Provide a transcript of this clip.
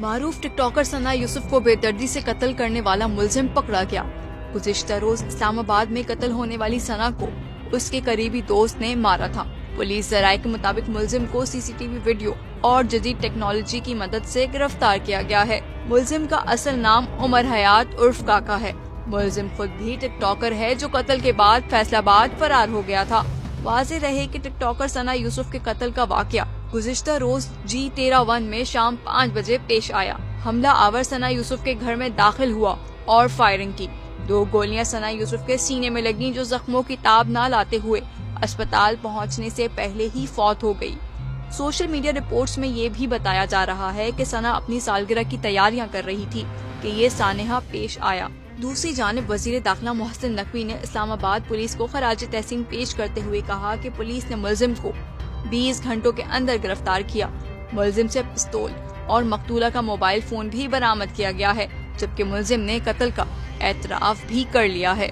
معروف ٹک ٹاکر ثنا یوسف کو بے دردی سے قتل کرنے والا ملزم پکڑا گیا۔ گزشتہ روز اسلام آباد میں قتل ہونے والی ثنا کو اس کے قریبی دوست نے مارا تھا۔ پولیس ذرائع کے مطابق ملزم کو CCTV ویڈیو اور جدید ٹیکنالوجی کی مدد سے گرفتار کیا گیا ہے۔ ملزم کا اصل نام عمر حیات عرف کاکا ہے۔ ملزم خود بھی ٹک ٹاکر ہے جو قتل کے بعد فیصل آباد فرار ہو گیا تھا۔ واضح رہے کہ ٹک ٹاکر ثنا یوسف کے قتل کا واقعہ گزشتہ روز G13 میں شام 5 بجے پیش آیا۔ حملہ آور ثنا یوسف کے گھر میں داخل ہوا اور فائرنگ کی۔ 2 گولیاں ثنا یوسف کے سینے میں لگیں جو زخموں کی تاب نہ لاتے ہوئے اسپتال پہنچنے سے پہلے ہی فوت ہو گئی۔ سوشل میڈیا رپورٹس میں یہ بھی بتایا جا رہا ہے کہ ثنا اپنی سالگرہ کی تیاریاں کر رہی تھی کہ یہ سانحہ پیش آیا۔ دوسری جانب وزیر داخلہ محسن نقوی نے اسلام آباد پولیس کو خراج تحسین پیش کرتے ہوئے کہا کہ پولیس نے ملزم کو 20 گھنٹوں کے اندر گرفتار کیا۔ ملزم سے پستول اور مقتولہ کا موبائل فون بھی برآمد کیا گیا ہے، جبکہ ملزم نے قتل کا اعتراف بھی کر لیا ہے۔